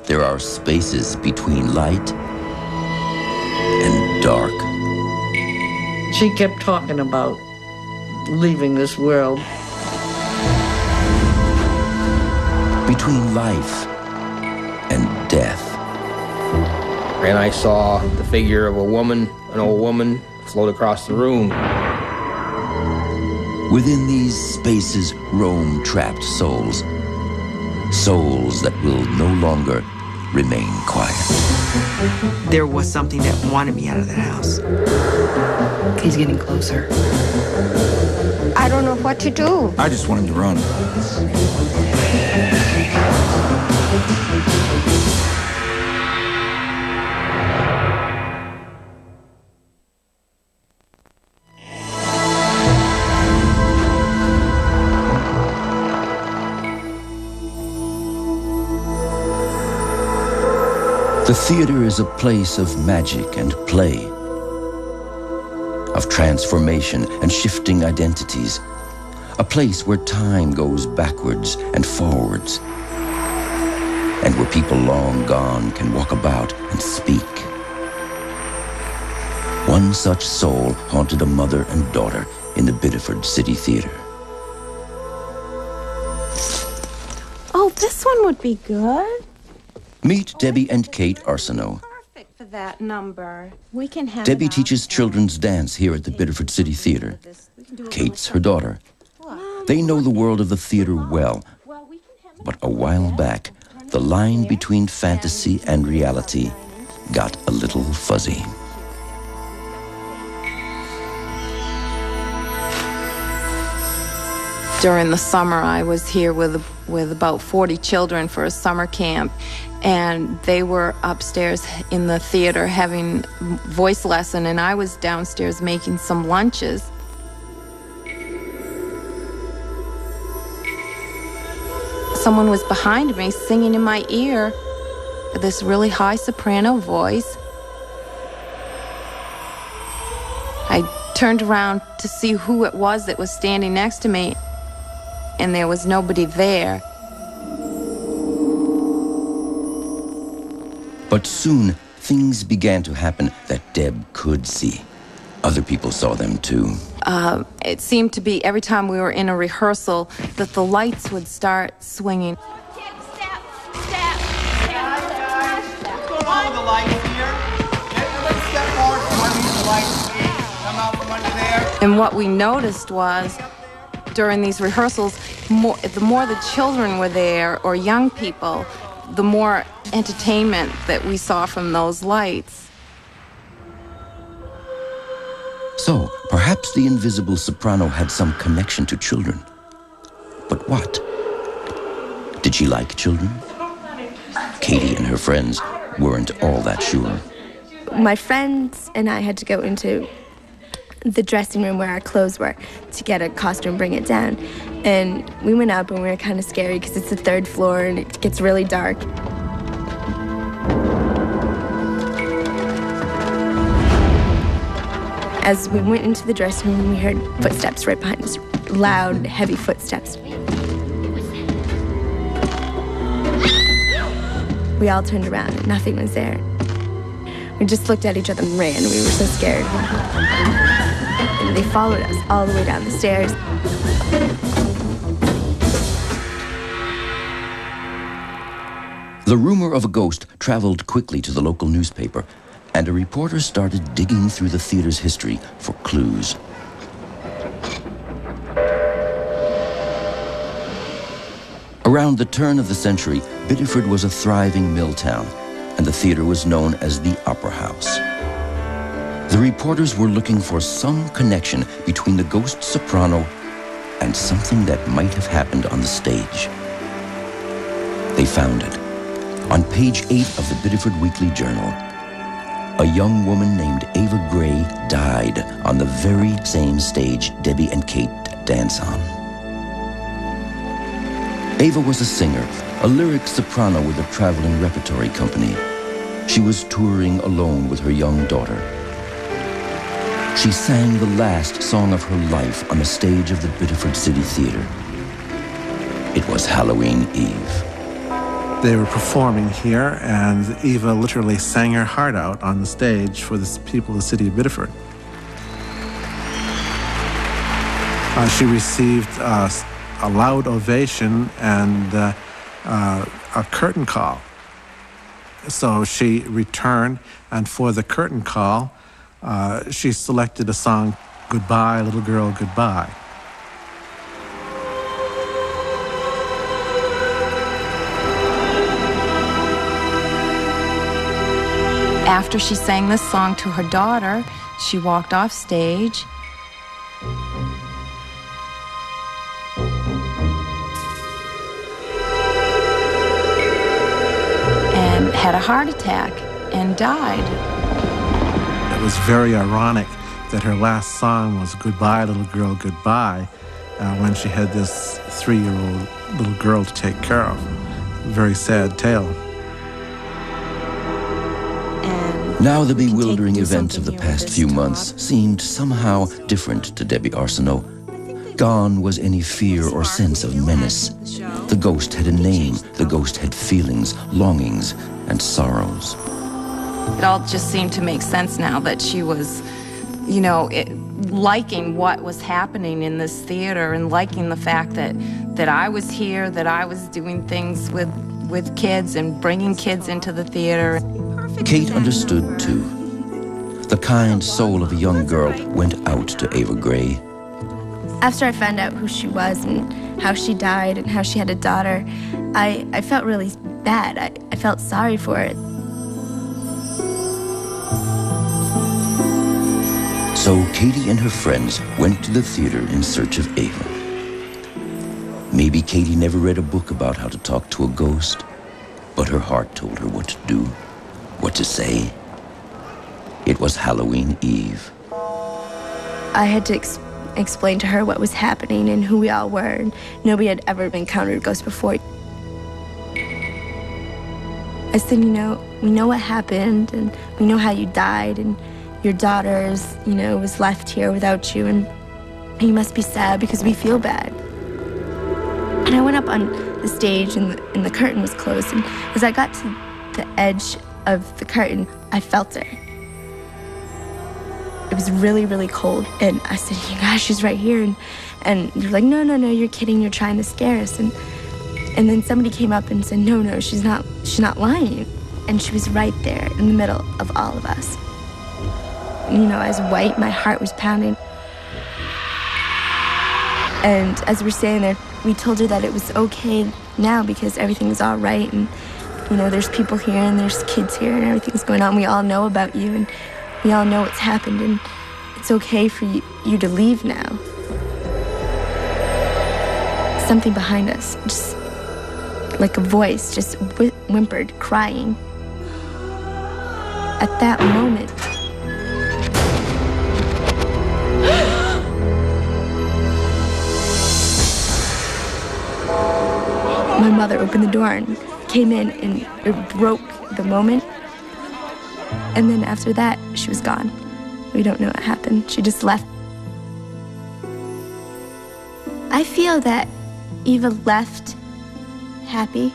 there are spaces between light and dark. She kept talking about leaving this world. Between life and death. And I saw the figure of a woman, an old woman, float across the room. Within these spaces roam trapped souls. Souls that will no longer remain quiet. There was something that wanted me out of that house. He's getting closer. I don't know what to do. I just want him to run. The theater is a place of magic and play, of transformation and shifting identities, a place where time goes backwards and forwards, and where people long gone can walk about and speak. One such soul haunted a mother and daughter in the Biddeford City Theater. Oh, this one would be good. Meet Debbie and Kate Arsenault. Perfect for that number. We can have Debbie teaches children's dance here at the Biddeford City Theater. Kate's her daughter. They know the world of the theater well, but a while back, the line between fantasy and reality got a little fuzzy. During the summer, I was here with about 40 children for a summer camp, and they were upstairs in the theater having voice lesson, and I was downstairs making some lunches. Someone was behind me singing in my ear, this really high soprano voice. I turned around to see who it was that was standing next to me, and there was nobody there. But soon, things began to happen that Deb could see. Other people saw them too. It seemed to be every time we were in a rehearsal that the lights would start swinging. And what we noticed was, during these rehearsals, the more the children were there, or young people, the more entertainment that we saw from those lights. So, perhaps the invisible soprano had some connection to children. But what? Did she like children? Katie and her friends weren't all that sure. My friends and I had to go into the dressing room where our clothes were to get a costume, bring it down. And we went up and we were kind of scary because it's the third floor and it gets really dark. As we went into the dressing room, we heard footsteps right behind us, loud, heavy footsteps. We all turned around and nothing was there. We just looked at each other and ran. We were so scared. And they followed us all the way down the stairs. The rumor of a ghost traveled quickly to the local newspaper, and a reporter started digging through the theater's history for clues. Around the turn of the century, Biddeford was a thriving mill town, and the theater was known as the Opera House. The reporters were looking for some connection between the ghost soprano and something that might have happened on the stage. They found it. On page 8 of the Biddeford Weekly Journal, a young woman named Ava Gray died on the very same stage Debbie and Kate dance on. Ava was a singer, a lyric soprano with a traveling repertory company. She was touring alone with her young daughter. She sang the last song of her life on the stage of the Biddeford City Theater. It was Halloween Eve. They were performing here, and Eva literally sang her heart out on the stage for the people of the city of Biddeford. She received a loud ovation and a curtain call. So she returned, and for the curtain call, she selected a song, Goodbye, Little Girl, Goodbye. After she sang this song to her daughter, she walked off stage. And had a heart attack and died. It was very ironic that her last song was Goodbye, Little Girl, Goodbye, when she had this 3-year-old little girl to take care of. Very sad tale. Now the bewildering events of the past few months seemed somehow different to Debbie Arsenault. Gone was any fear or sense of menace. The ghost had a name, the ghost had feelings, longings, and sorrows. It all just seemed to make sense now that she was, liking what was happening in this theater and liking the fact that I was here, that I was doing things with kids and bringing kids into the theater. Kate understood, too. The kind soul of a young girl went out to Ava Gray. After I found out who she was and how she died and how she had a daughter, I felt really bad. I felt sorry for it. So Katie and her friends went to the theater in search of Ava. Maybe Katie never read a book about how to talk to a ghost, but her heart told her what to do, what to say. It was Halloween Eve. I had to explain to her what was happening and who we all were. And nobody had ever encountered ghosts before. I said, we know what happened, and we know how you died, and your daughter was left here without you, and you must be sad because we feel bad. And I went up on the stage, and the curtain was closed, and as I got to the edge of the curtain, I felt her. It was really, really cold, and I said, "You guys, she's right here." And you're like, no, you're kidding, you're trying to scare us. And then somebody came up and said, no, she's not lying. And she was right there in the middle of all of us. And, I was white, my heart was pounding. And as we're standing there, we told her that it was okay now because everything's all right, and there's people here and there's kids here and everything's going on. We all know about you and we all know what's happened, and it's okay for you to leave now. Something behind us, just like a voice, just whimpered, crying. At that moment, my mother opened the door and came in, and it broke the moment. And then after that, she was gone. We don't know what happened. She just left. I feel that Eva left happy,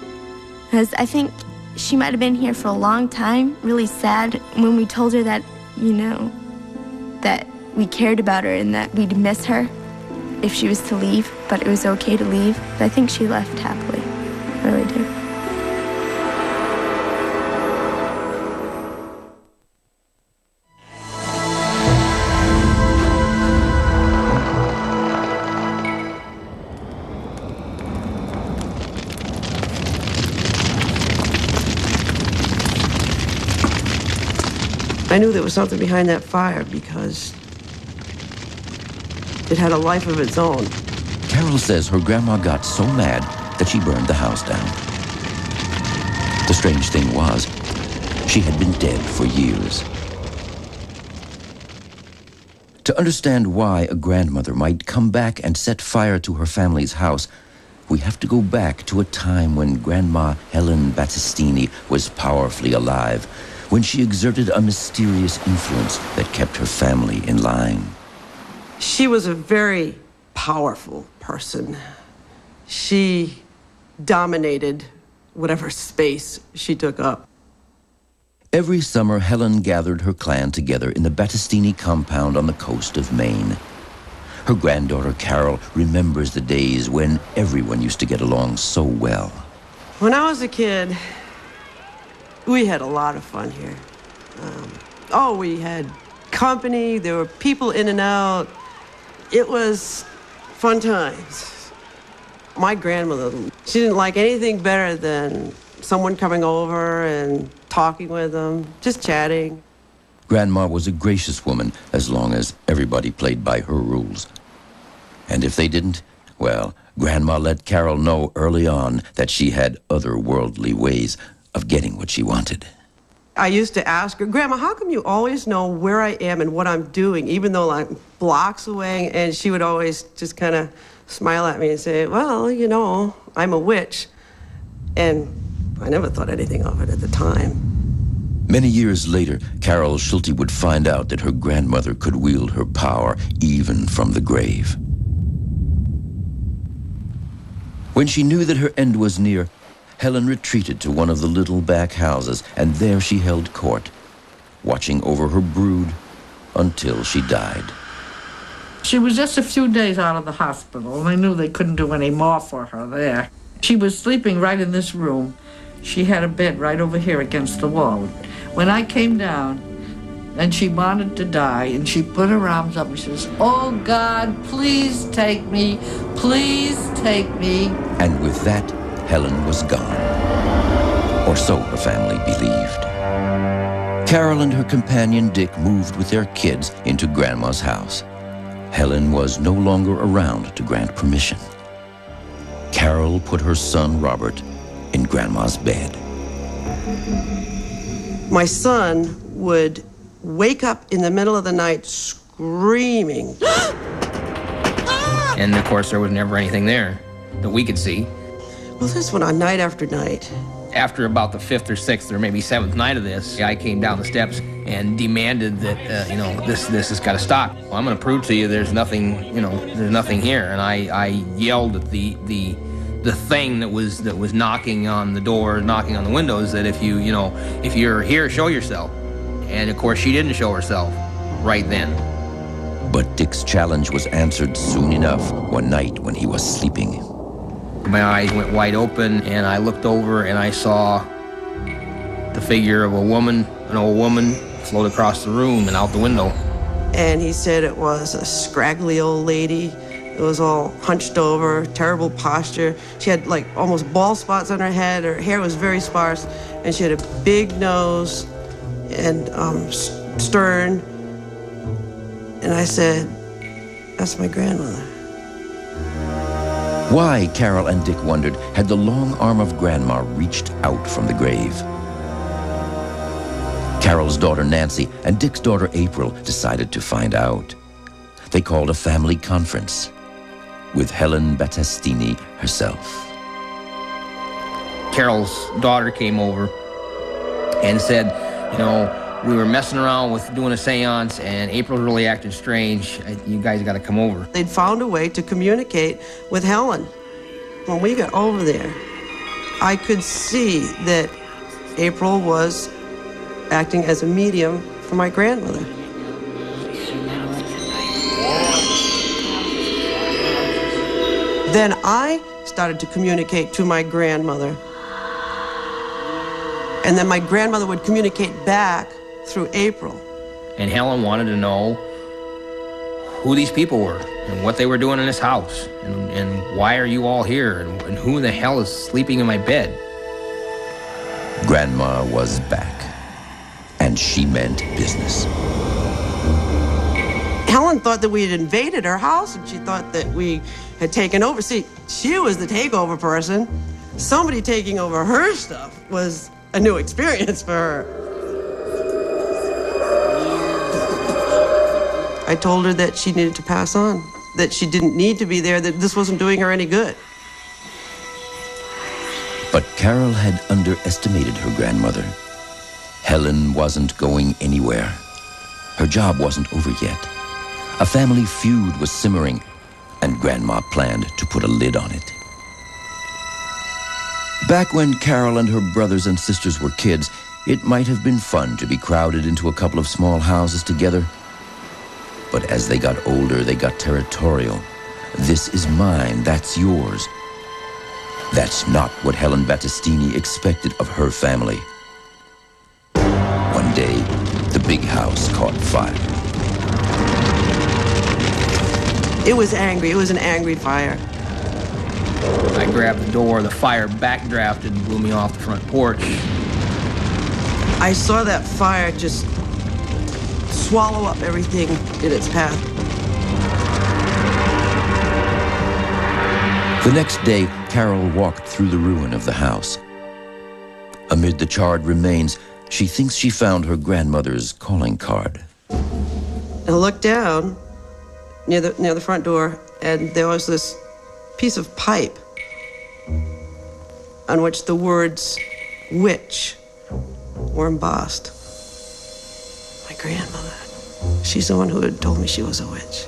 because I think she might have been here for a long time, really sad when we told her that, that we cared about her and that we'd miss her if she was to leave, but it was okay to leave. But I think she left happily. I really do. I knew there was something behind that fire because it had a life of its own. Carol says her grandma got so mad that she burned the house down. The strange thing was, she had been dead for years. To understand why a grandmother might come back and set fire to her family's house, we have to go back to a time when Grandma Helen Battistini was powerfully alive, when she exerted a mysterious influence that kept her family in line. She was a very powerful person. She dominated whatever space she took up. Every summer, Helen gathered her clan together in the Battistini compound on the coast of Maine. Her granddaughter Carol remembers the days when everyone used to get along so well. When I was a kid, we had a lot of fun here. We had company, there were people in and out. It was fun times. My grandmother, she didn't like anything better than someone coming over and talking with them, just chatting. Grandma was a gracious woman as long as everybody played by her rules. And if they didn't, well, Grandma let Carol know early on that she had otherworldly ways of getting what she wanted. I used to ask her, Grandma, how come you always know where I am and what I'm doing, even though I'm blocks away? And she would always just kind of smile at me and say, well, you know, I'm a witch. And I never thought anything of it at the time. Many years later, Carol Schulte would find out that her grandmother could wield her power even from the grave. When she knew that her end was near, Helen retreated to one of the little back houses, and there she held court, watching over her brood until she died. She was just a few days out of the hospital, and I knew they couldn't do any more for her there. She was sleeping right in this room. She had a bed right over here against the wall. When I came down, and she wanted to die, and she put her arms up and she says, "Oh God, please take me, please take me." And with that, Helen was gone. Or so her family believed. Carol and her companion Dick moved with their kids into Grandma's house. Helen was no longer around to grant permission. Carol put her son Robert in Grandma's bed. My son would wake up in the middle of the night screaming. And of course, there was never anything there that we could see. Well, this went on night after night. After about the 5th or 6th or maybe 7th night of this, I came down the steps and demanded that, this has got to stop. Well, I'm going to prove to you there's nothing, there's nothing here. And I yelled at the thing that was knocking on the door, knocking on the windows, that if you're here, show yourself. And of course, she didn't show herself right then. But Dick's challenge was answered soon enough one night when he was sleeping. My eyes went wide open, and I looked over, and I saw the figure of a woman, an old woman, float across the room and out the window. And he said it was a scraggly old lady. It was all hunched over, terrible posture. She had like almost bald spots on her head. Her hair was very sparse, and she had a big nose and stern. And I said, "That's my grandmother." Why, Carol and Dick wondered, had the long arm of Grandma reached out from the grave? Carol's daughter Nancy and Dick's daughter April decided to find out. They called a family conference with Helen Battistini herself. Carol's daughter came over and said, we were messing around with doing a seance, and April really acted strange. You guys got to come over. They'd found a way to communicate with Helen. When we got over there, I could see that April was acting as a medium for my grandmother. Then I started to communicate to my grandmother. And then my grandmother would communicate back through April. And Helen wanted to know who these people were and what they were doing in this house, and why are you all here, and who the hell is sleeping in my bed? Grandma was back, and she meant business. Helen thought that we had invaded her house, and she thought that we had taken over. See, she was the takeover person. Somebody taking over her stuff was a new experience for her. I told her that she needed to pass on, that she didn't need to be there, that this wasn't doing her any good. But Carol had underestimated her grandmother. Helen wasn't going anywhere. Her job wasn't over yet. A family feud was simmering, and Grandma planned to put a lid on it. Back when Carol and her brothers and sisters were kids, it might have been fun to be crowded into a couple of small houses together. But as they got older, they got territorial. This is mine, that's yours. That's not what Helen Battistini expected of her family. One day, the big house caught fire. It was angry. It was an angry fire. I grabbed the door, the fire backdrafted and blew me off the front porch. I saw that fire just swallow up everything in its path. The next day, Carol walked through the ruin of the house. Amid the charred remains, she thinks she found her grandmother's calling card. I looked down near the front door, and there was this piece of pipe on which the words witch were embossed. My grandmother, she's the one who had told me she was a witch.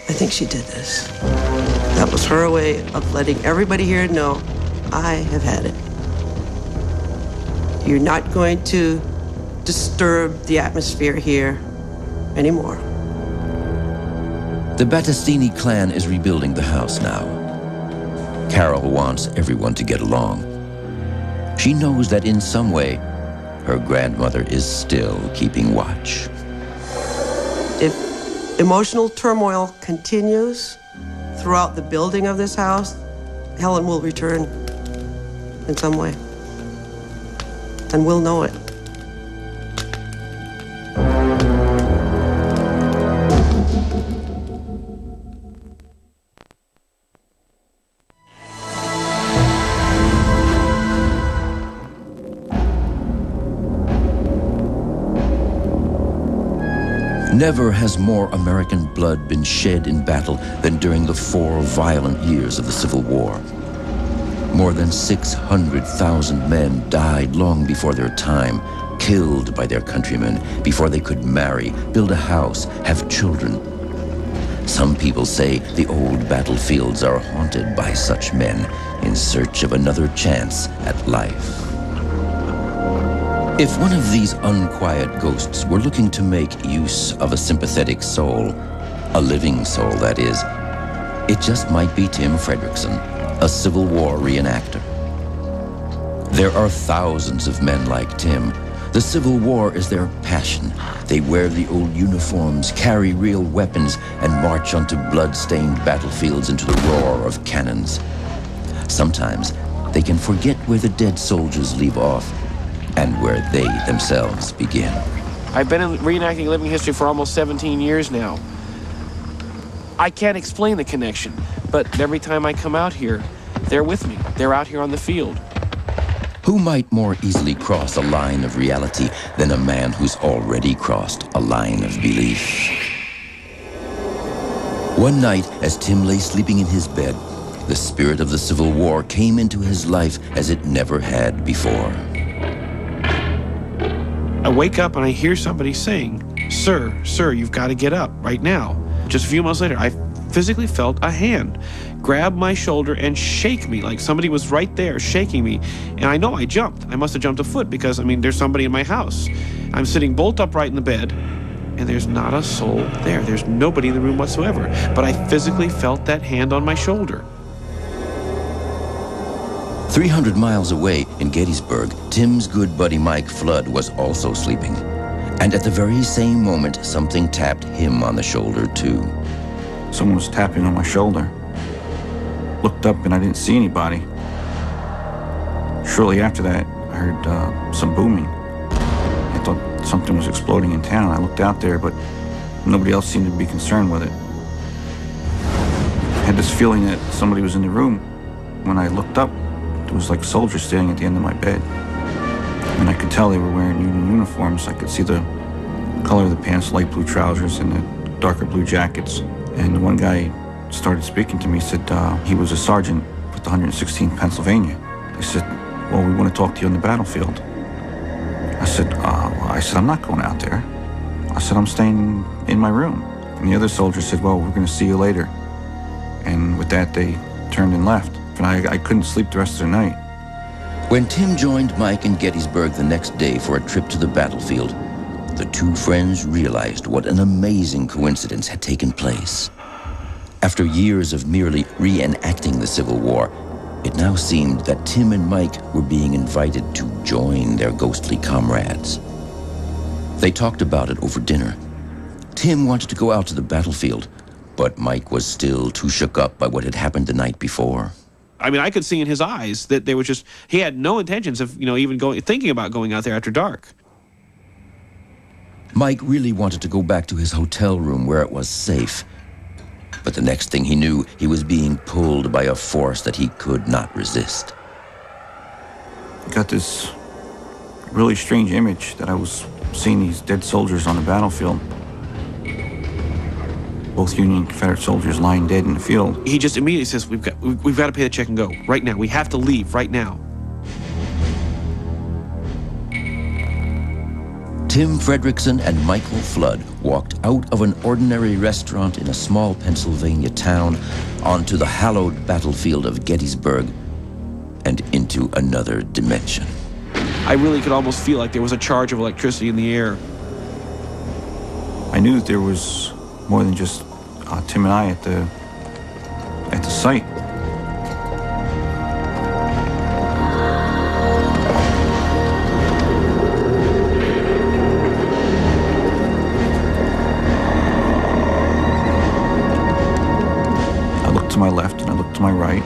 I think she did this. That was her way of letting everybody here know I have had it. You're not going to disturb the atmosphere here anymore. The Battistini clan is rebuilding the house now. Carol wants everyone to get along. She knows that in some way, her grandmother is still keeping watch. If emotional turmoil continues throughout the building of this house, Helen will return in some way. And we'll know it. Never has more American blood been shed in battle than during the 4 violent years of the Civil War. More than 600,000 men died long before their time, killed by their countrymen before they could marry, build a house, have children. Some people say the old battlefields are haunted by such men in search of another chance at life. If one of these unquiet ghosts were looking to make use of a sympathetic soul, a living soul that is, it just might be Tim Fredrickson, a Civil War reenactor. There are thousands of men like Tim. The Civil War is their passion. They wear the old uniforms, carry real weapons, and march onto blood-stained battlefields into the roar of cannons. Sometimes they can forget where the dead soldiers leave off and where they themselves begin. I've been reenacting living history for almost 17 years now. I can't explain the connection, but every time I come out here, they're with me. They're out here on the field. Who might more easily cross a line of reality than a man who's already crossed a line of belief? One night, as Tim lay sleeping in his bed, the spirit of the Civil War came into his life as it never had before. I wake up and I hear somebody saying, "Sir, sir, you've got to get up right now." Just a few months later, I physically felt a hand grab my shoulder and shake me like somebody was right there shaking me. And I know I jumped. I must have jumped a foot because, there's somebody in my house. I'm sitting bolt upright in the bed, and there's not a soul there. There's nobody in the room whatsoever. But I physically felt that hand on my shoulder. 300 miles away in Gettysburg, Tim's good buddy Mike Flood was also sleeping. And at the very same moment, something tapped him on the shoulder, too. Someone was tapping on my shoulder. Looked up and I didn't see anybody. Shortly after that, I heard some booming. I thought something was exploding in town. I looked out there, but nobody else seemed to be concerned with it. I had this feeling that somebody was in the room. When I looked up, there was like soldiers standing at the end of my bed. And I could tell they were wearing Union uniforms. I could see the color of the pants, light blue trousers, and the darker blue jackets. And one guy started speaking to me, said he was a sergeant with the 116th Pennsylvania. He said, "Well, we want to talk to you on the battlefield." I said, I'm not going out there. I said, I'm staying in my room. And the other soldier said, "Well, we're going to see you later." And with that, they turned and left. And I couldn't sleep the rest of the night. When Tim joined Mike in Gettysburg the next day for a trip to the battlefield, the two friends realized what an amazing coincidence had taken place. After years of merely reenacting the Civil War, it now seemed that Tim and Mike were being invited to join their ghostly comrades. They talked about it over dinner. Tim wanted to go out to the battlefield, but Mike was still too shook up by what had happened the night before. I mean, I could see in his eyes that they were just, he had no intentions of, even thinking about going out there after dark. Mike really wanted to go back to his hotel room where it was safe. But the next thing he knew, he was being pulled by a force that he could not resist. I got this really strange image that I was seeing these dead soldiers on the battlefield. Both Union and Confederate soldiers lying dead in the field. He just immediately says, we've got to pay the check and go right now. We have to leave right now. Tim Fredrickson and Michael Flood walked out of an ordinary restaurant in a small Pennsylvania town onto the hallowed battlefield of Gettysburg and into another dimension. I really could almost feel like there was a charge of electricity in the air. I knew that there was more than just Tim and I at the site. I looked to my left and I looked to my right,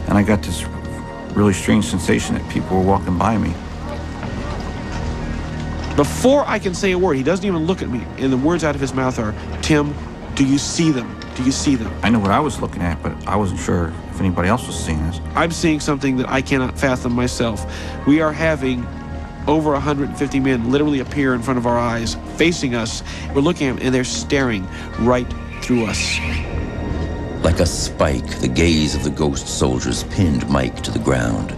and I got this really strange sensation that people were walking by me. Before I can say a word, he doesn't even look at me, and the words out of his mouth are, Tim, do you see them? Do you see them? I know what I was looking at, but I wasn't sure if anybody else was seeing this. I'm seeing something that I cannot fathom myself. We are having over 150 men literally appear in front of our eyes, facing us. We're looking at them, and they're staring right through us. Like a spike, the gaze of the ghost soldiers pinned Mike to the ground.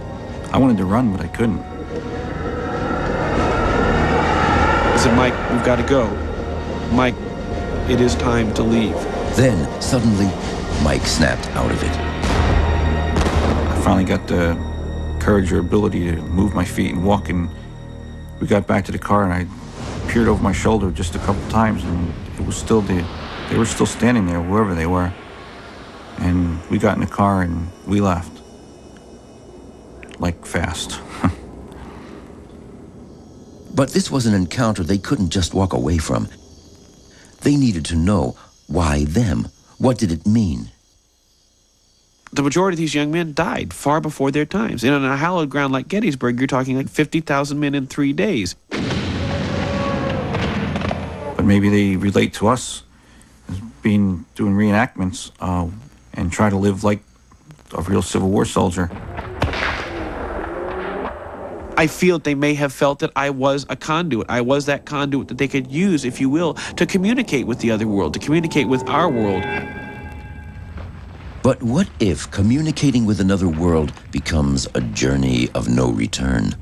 I wanted to run, but I couldn't. I said, Mike, we've got to go. Mike, it is time to leave. Then, suddenly, Mike snapped out of it. I finally got the courage or ability to move my feet and walk, and we got back to the car, and I peered over my shoulder just a couple times, and it was still they were still standing there, wherever they were. And we got in the car, and we left. Like, fast. But this was an encounter they couldn't just walk away from. They needed to know, why them? What did it mean? The majority of these young men died far before their times. And on a hallowed ground like Gettysburg, you're talking like 50,000 men in 3 days. But maybe they relate to us as doing reenactments and try to live like a real Civil War soldier. I feel that they may have felt that I was a conduit. I was that conduit that they could use, if you will, to communicate with the other world, to communicate with our world. But what if communicating with another world becomes a journey of no return?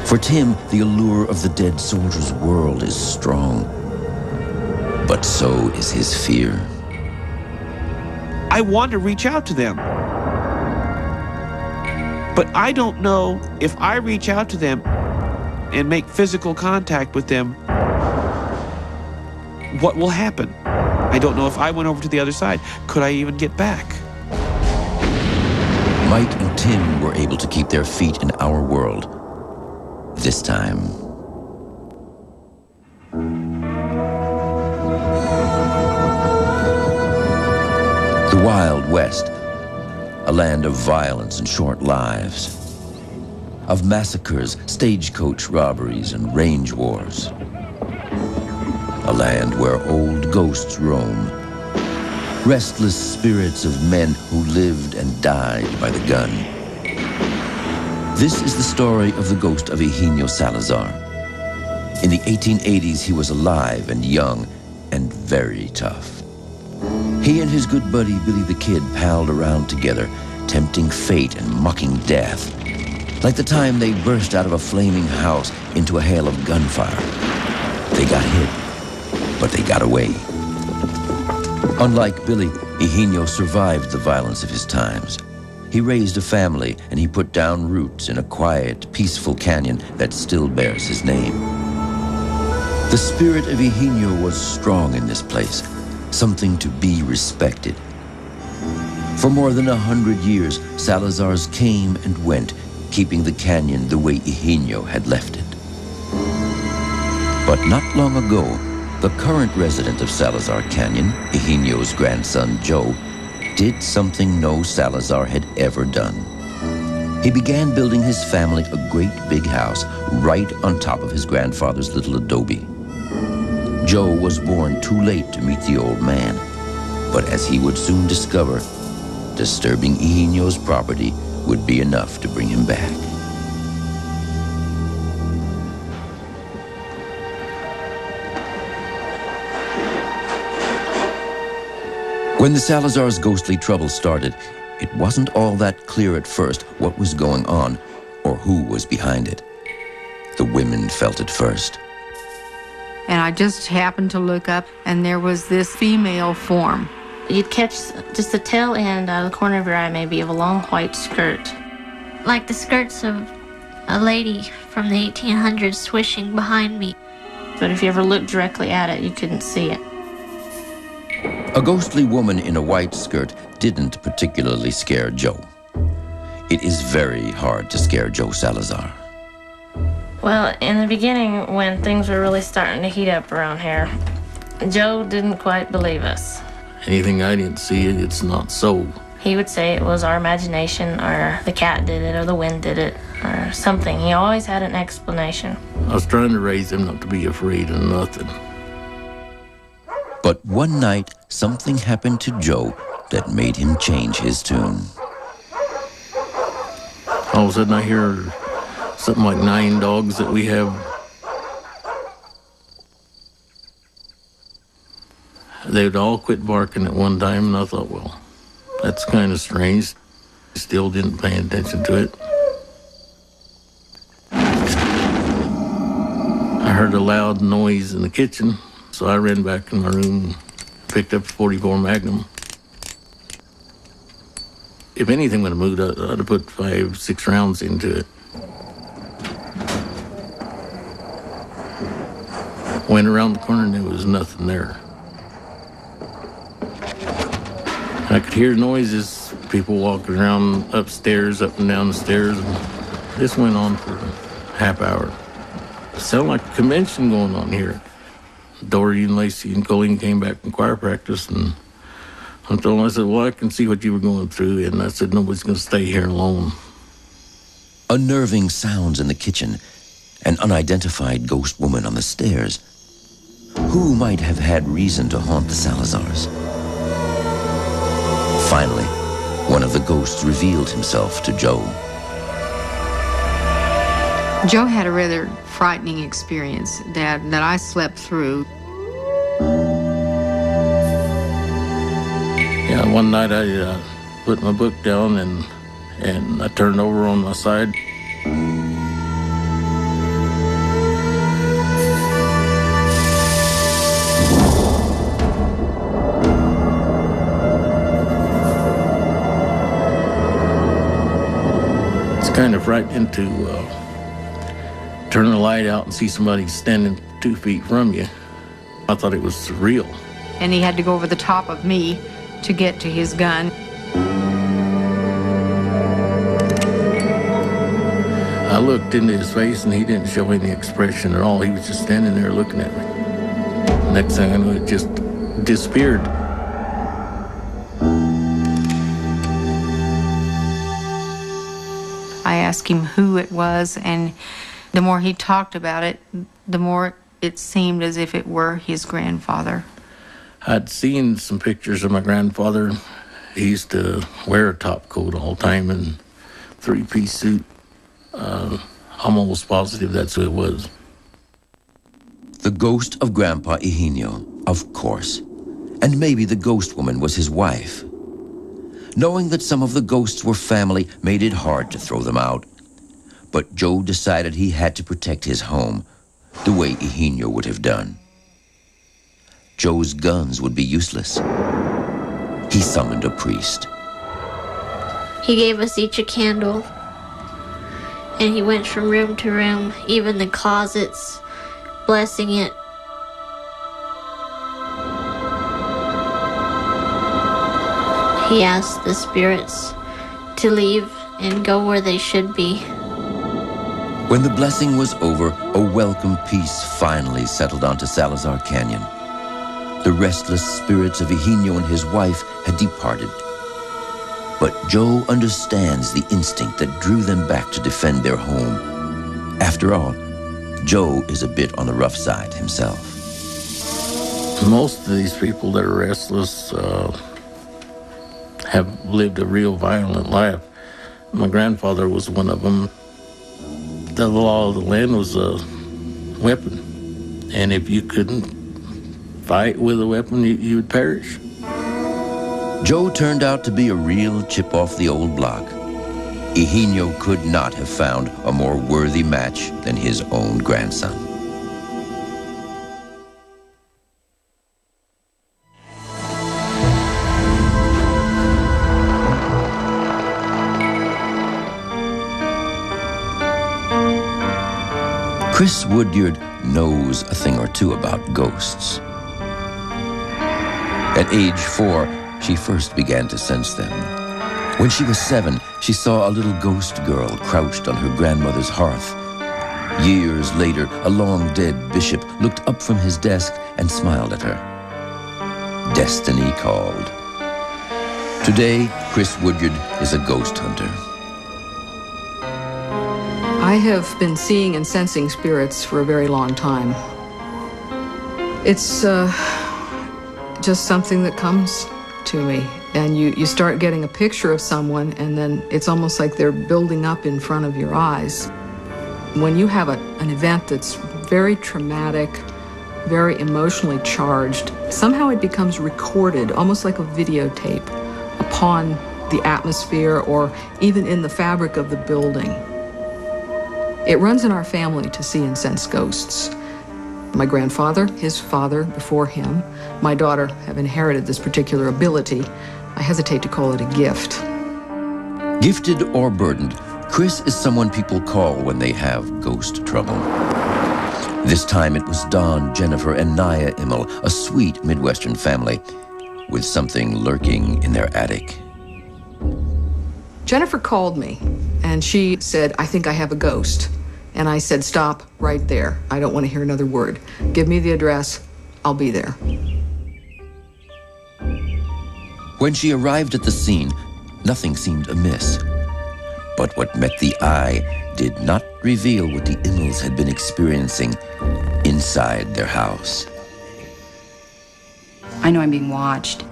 For Tim, the allure of the dead soldier's world is strong. But so is his fear. I want to reach out to them. But I don't know if I reach out to them and make physical contact with them, what will happen? I don't know if I went over to the other side. Could I even get back? Mike and Tim were able to keep their feet in our world. This time. The Wild West. A land of violence and short lives, of massacres, stagecoach robberies, and range wars. A land where old ghosts roam, restless spirits of men who lived and died by the gun. This is the story of the ghost of Eugenio Salazar. In the 1880s, he was alive and young and very tough. He and his good buddy Billy the Kid palled around together, tempting fate and mocking death. Like the time they burst out of a flaming house into a hail of gunfire. They got hit, but they got away. Unlike Billy, Eugenio survived the violence of his times. He raised a family, and he put down roots in a quiet, peaceful canyon that still bears his name. The spirit of Eugenio was strong in this place, something to be respected. For more than 100 years, Salazars came and went, keeping the canyon the way Eugenio had left it. But not long ago, the current resident of Salazar Canyon, Eugenio's grandson Joe, did something no Salazar had ever done. He began building his family a great big house right on top of his grandfather's little adobe. Joe was born too late to meet the old man, but as he would soon discover, disturbing Eugenio's property would be enough to bring him back. When the Salazars' ghostly trouble started, it wasn't all that clear at first what was going on or who was behind it. The women felt it first. And I just happened to look up, and there was this female form. You'd catch just the tail end out of the corner of your eye, maybe, of a long white skirt. Like the skirts of a lady from the 1800s swishing behind me. But if you ever looked directly at it, you couldn't see it. A ghostly woman in a white skirt didn't particularly scare Joe. It is very hard to scare Joe Salazar. Well, in the beginning, when things were really starting to heat up around here, Joe didn't quite believe us. Anything I didn't see, it's not so. He would say it was our imagination, or the cat did it, or the wind did it, or something. He always had an explanation. I was trying to raise him not to be afraid of nothing. But one night, something happened to Joe that made him change his tune. All of a sudden I hear something like 9 dogs that we have. They would all quit barking at one time, and I thought, well, that's kind of strange. Still didn't pay attention to it. I heard a loud noise in the kitchen, so I ran back in my room and picked up a .44 Magnum. If anything would have moved, I'd have put 5, 6 rounds into it. Went around the corner and there was nothing there. I could hear noises, people walking around upstairs, up and down the stairs. And this went on for a half hour. It sounded like a convention going on here. Dory and Lacey and Colleen came back from choir practice, and I told them, I said, well, I can see what you were going through, and I said, nobody's going to stay here alone. Unnerving sounds in the kitchen, an unidentified ghost woman on the stairs. Who might have had reason to haunt the Salazars? Finally, one of the ghosts revealed himself to Joe. Joe had a rather frightening experience that I slept through. Yeah, one night I put my book down and I turned over on my side. It's kind of frightening to turn the light out and see somebody standing 2 feet from you. I thought it was surreal. And he had to go over the top of me to get to his gun. I looked into his face and he didn't show any expression at all. He was just standing there looking at me. Next thing I knew, it just disappeared. I asked him who it was, and the more he talked about it, the more it seemed as if it were his grandfather. I'd seen some pictures of my grandfather. He used to wear a top coat all the time and 3-piece suit. I'm almost positive that's who it was. The ghost of Grandpa Eugenio, of course. And maybe the ghost woman was his wife. Knowing that some of the ghosts were family made it hard to throw them out. But Joe decided he had to protect his home, the way Eugenio would have done. Joe's guns would be useless. He summoned a priest. He gave us each a candle, and he went from room to room, even the closets, blessing it. He asked the spirits to leave and go where they should be. When the blessing was over, a welcome peace finally settled onto Salazar Canyon. The restless spirits of Eugenio and his wife had departed. But Joe understands the instinct that drew them back to defend their home. After all, Joe is a bit on the rough side himself. Most of these people that are restless have lived a real violent life. My grandfather was one of them. The law of the land was a weapon, and if you couldn't fight with a weapon, you would perish. Joe turned out to be a real chip off the old block. Eugenio could not have found a more worthy match than his own grandson. Chris Woodyard knows a thing or two about ghosts. At age 4, she first began to sense them. When she was 7, she saw a little ghost girl crouched on her grandmother's hearth. Years later, a long-dead bishop looked up from his desk and smiled at her. Destiny called. Today, Chris Woodyard is a ghost hunter. I have been seeing and sensing spirits for a very long time. It's just something that comes to me, and you start getting a picture of someone, and then it's almost like they're building up in front of your eyes. When you have an event that's very traumatic, very emotionally charged, somehow it becomes recorded, almost like a videotape, upon the atmosphere or even in the fabric of the building. It runs in our family to see and sense ghosts. My grandfather, his father before him, my daughter have inherited this particular ability. I hesitate to call it a gift. Gifted or burdened, Chris is someone people call when they have ghost trouble. This time it was Don, Jennifer, and Naya Immel, a sweet Midwestern family, with something lurking in their attic. Jennifer called me, and she said, "I think I have a ghost." And I said, "Stop right there. I don't want to hear another word. Give me the address. I'll be there." When she arrived at the scene, nothing seemed amiss. But what met the eye did not reveal what the Immels had been experiencing inside their house. I know I'm being watched.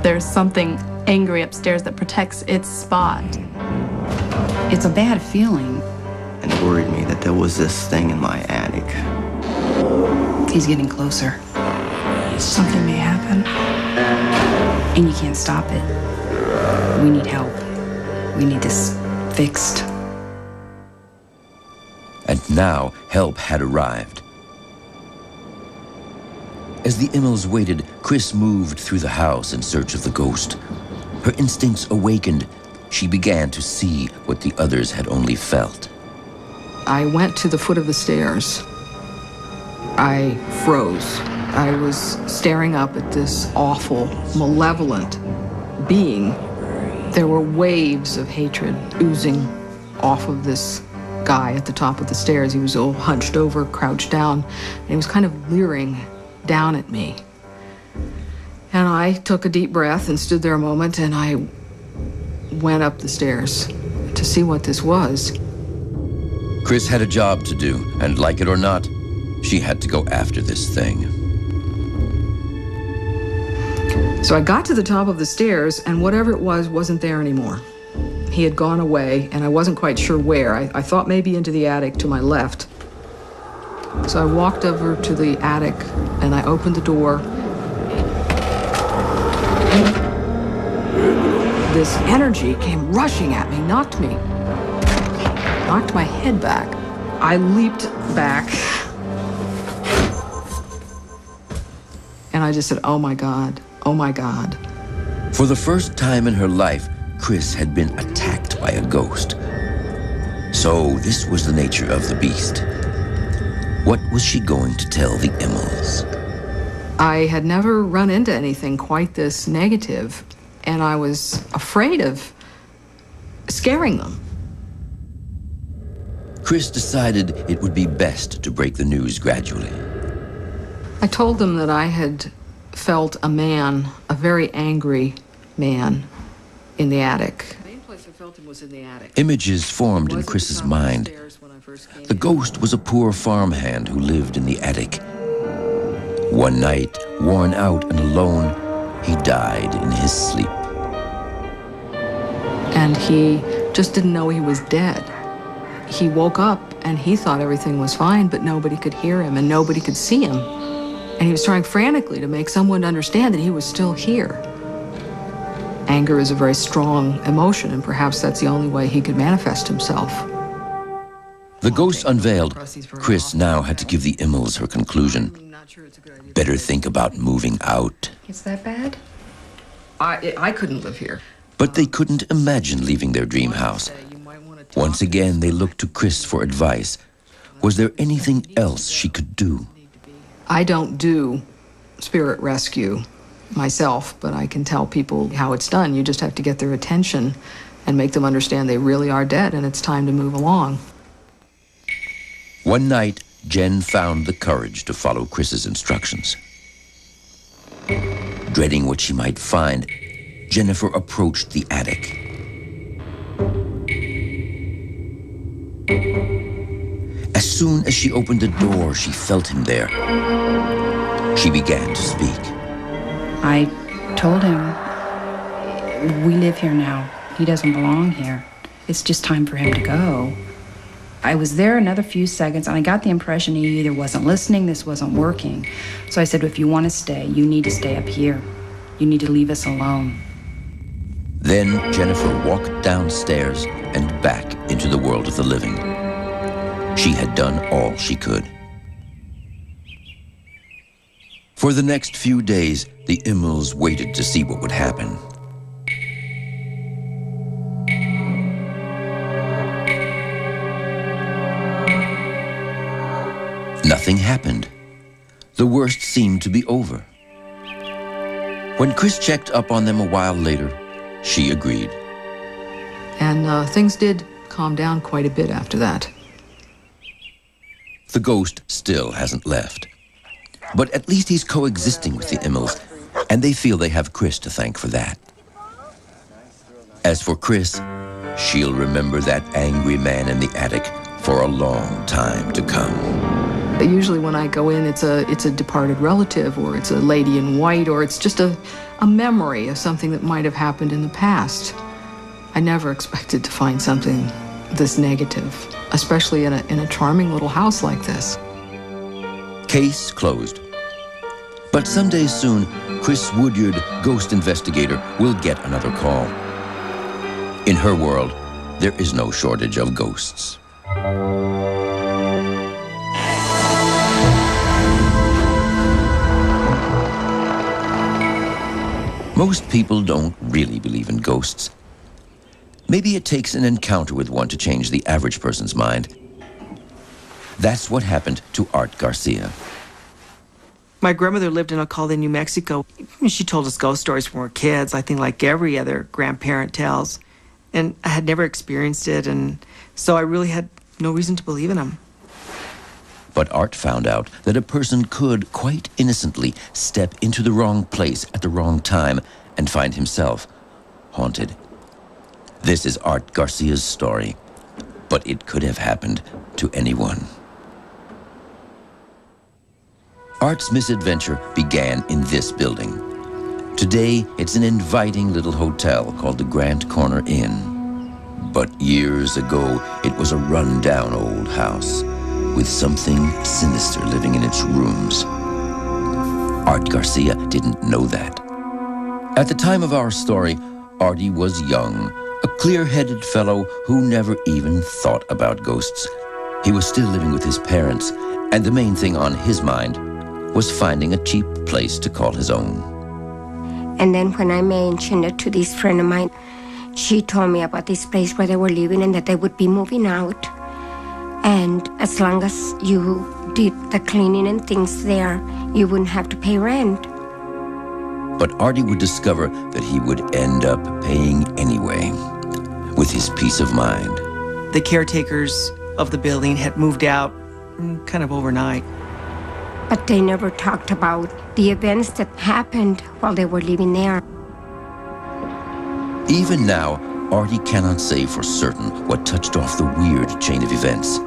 There's something angry upstairs that protects its spot. It's a bad feeling. And it worried me that there was this thing in my attic. He's getting closer. Something may happen. And you can't stop it. We need help. We need this fixed. And now help had arrived. As the Immels waited, Chris moved through the house in search of the ghost. Her instincts awakened. She began to see what the others had only felt. I went to the foot of the stairs. I froze. I was staring up at this awful, malevolent being. There were waves of hatred oozing off of this guy at the top of the stairs. He was all hunched over, crouched down, and he was kind of leering down at me. And I took a deep breath and stood there a moment, and I went up the stairs to see what this was. Chris had a job to do, and like it or not, she had to go after this thing. So I got to the top of the stairs, and whatever it was wasn't there anymore. He had gone away, and I wasn't quite sure where. I thought maybe into the attic to my left. So I walked over to the attic, and I opened the door. This energy came rushing at me, knocked my head back. I leaped back, and I just said, "Oh my God, oh my God." For the first time in her life, Chris had been attacked by a ghost. So this was the nature of the beast. What was she going to tell the Immels? I had never run into anything quite this negative, and I was afraid of scaring them. Chris decided it would be best to break the news gradually. I told them that I had felt a man, a very angry man, in the attic. The main place I felt him was in the attic. Images formed in Chris's mind. The ghost was a poor farmhand who lived in the attic. One night, worn out and alone, he died in his sleep. And he just didn't know he was dead. He woke up and he thought everything was fine, but nobody could hear him and nobody could see him. And he was trying frantically to make someone understand that he was still here. Anger is a very strong emotion, and perhaps that's the only way he could manifest himself. The ghost unveiled, Chris now had to give the Immels her conclusion. Better think about moving out. Is that bad? I couldn't live here. But they couldn't imagine leaving their dream house. Once again, they looked to Chris for advice. Was there anything else she could do? I don't do spirit rescue myself, but I can tell people how it's done. You just have to get their attention and make them understand they really are dead and it's time to move along. One night, Jen found the courage to follow Chris's instructions. Dreading what she might find, Jennifer approached the attic. As soon as she opened the door, she felt him there. She began to speak. I told him, we live here now. He doesn't belong here. It's just time for him to go. I was there another few seconds, and I got the impression he either wasn't listening, this wasn't working. So I said, if you want to stay, you need to stay up here. You need to leave us alone. Then Jennifer walked downstairs and back into the world of the living. She had done all she could. For the next few days, the Immels waited to see what would happen. Nothing happened. The worst seemed to be over. When Chris checked up on them a while later, she agreed. And things did calm down quite a bit after that. The ghost still hasn't left. But at least he's coexisting with the Immels, and they feel they have Chris to thank for that. As for Chris, she'll remember that angry man in the attic for a long time to come. Usually when I go in, it's a departed relative, or it's a lady in white, or it's just a memory of something that might have happened in the past. I never expected to find something this negative, especially in a charming little house like this. Case closed. But someday soon, Chris Woodyard, ghost investigator, will get another call. In her world, there is no shortage of ghosts. Most people don't really believe in ghosts. Maybe it takes an encounter with one to change the average person's mind. That's what happened to Art Garcia. My grandmother lived in Alcalde, New Mexico. She told us ghost stories when we were kids, I think like every other grandparent tells. And I had never experienced it, and so I really had no reason to believe in them. But Art found out that a person could, quite innocently, step into the wrong place at the wrong time and find himself haunted. This is Art Garcia's story, but it could have happened to anyone. Art's misadventure began in this building. Today, it's an inviting little hotel called the Grant Corner Inn. But years ago, it was a run-down old house with something sinister living in its rooms. Art Garcia didn't know that. At the time of our story, Artie was young, a clear-headed fellow who never even thought about ghosts. He was still living with his parents, and the main thing on his mind was finding a cheap place to call his own. And then when I mentioned it to this friend of mine, she told me about this place where they were living and that they would be moving out. And as long as you did the cleaning and things there, you wouldn't have to pay rent. But Artie would discover that he would end up paying anyway, with his peace of mind. The caretakers of the building had moved out kind of overnight. But they never talked about the events that happened while they were living there. Even now, Artie cannot say for certain what touched off the weird chain of events.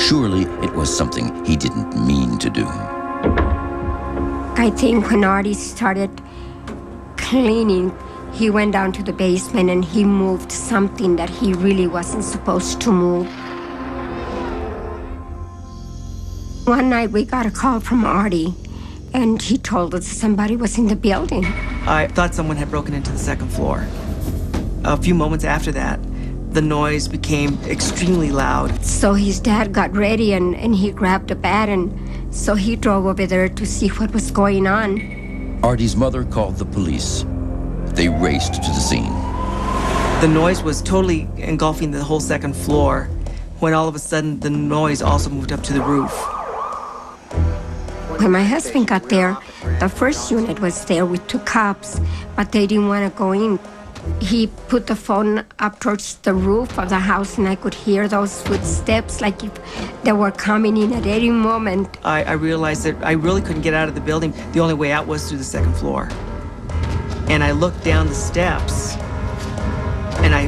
Surely it was something he didn't mean to do. I think when Artie started cleaning, he went down to the basement and he moved something that he really wasn't supposed to move. One night we got a call from Artie, and he told us somebody was in the building. I thought someone had broken into the second floor. A few moments after that, the noise became extremely loud. So his dad got ready and he grabbed a bat, and so he drove over there to see what was going on. Artie's mother called the police. They raced to the scene. The noise was totally engulfing the whole second floor, when all of a sudden the noise also moved up to the roof. When my husband got there, the first unit was there with 2 cops, but they didn't want to go in. He put the phone up towards the roof of the house, and I could hear those footsteps like if they were coming in at any moment. I realized that I really couldn't get out of the building. The only way out was through the second floor. And I looked down the steps, and I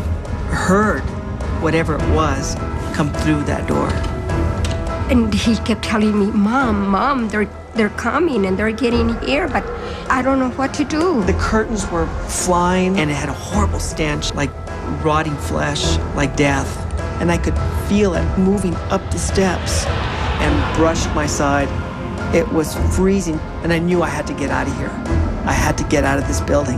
heard whatever it was come through that door. And he kept telling me, Mom, they're coming and they're getting here, but I don't know what to do. The curtains were flying, and it had a horrible stench, like rotting flesh, like death. And I could feel it moving up the steps and brushed my side. It was freezing, and I knew I had to get out of here. I had to get out of this building.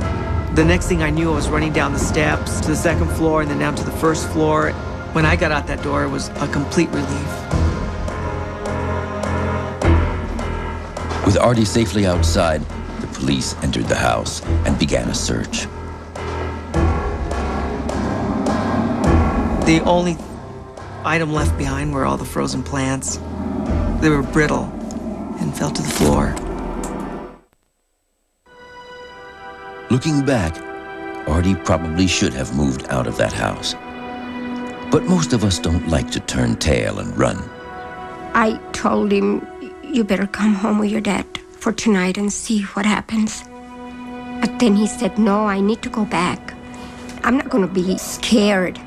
The next thing I knew, I was running down the steps to the second floor and then down to the first floor. When I got out that door, it was a complete relief. With Artie safely outside, the police entered the house and began a search. The only item left behind were all the frozen plants. They were brittle and fell to the floor. Looking back, Artie probably should have moved out of that house. But most of us don't like to turn tail and run. I told him, you better come home with your dad for tonight and see what happens. But then he said, no, I need to go back. I'm not going to be scared.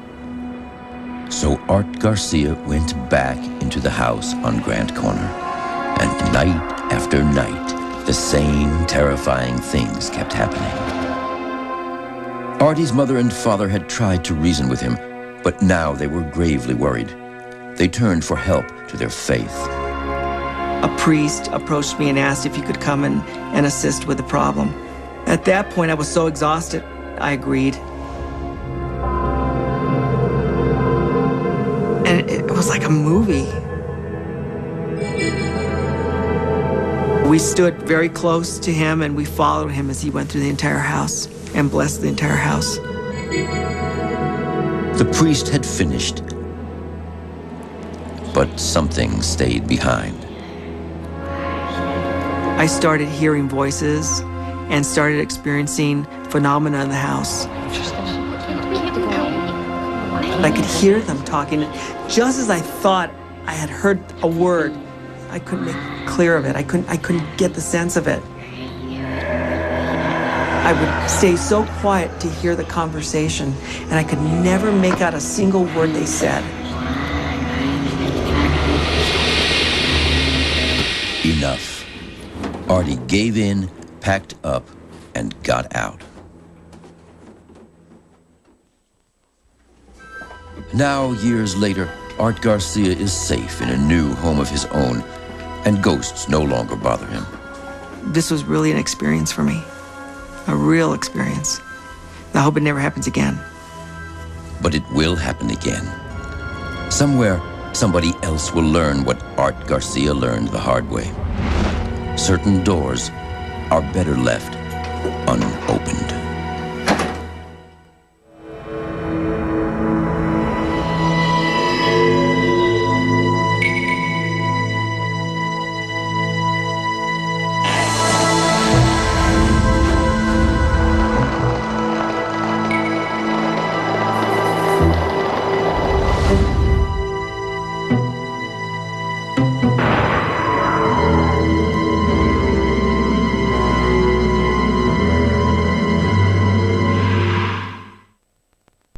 So Art Garcia went back into the house on Grant Corner. And night after night, the same terrifying things kept happening. Artie's mother and father had tried to reason with him, but now they were gravely worried. They turned for help to their faith. A priest approached me and asked if he could come and assist with the problem. At that point, I was so exhausted, I agreed. And it was like a movie. We stood very close to him, and we followed him as he went through the entire house and blessed the entire house. The priest had finished, but something stayed behind. I started hearing voices and started experiencing phenomena in the house. I could hear them talking. Just as I thought I had heard a word, I couldn't make clear of it. I couldn't get the sense of it. I would stay so quiet to hear the conversation, and I could never make out a single word they said. Enough. Artie gave in, packed up, and got out. Now, years later, Art Garcia is safe in a new home of his own, and ghosts no longer bother him. This was really an experience for me, a real experience. I hope it never happens again. But it will happen again. Somewhere, somebody else will learn what Art Garcia learned the hard way. Certain doors are better left unopened.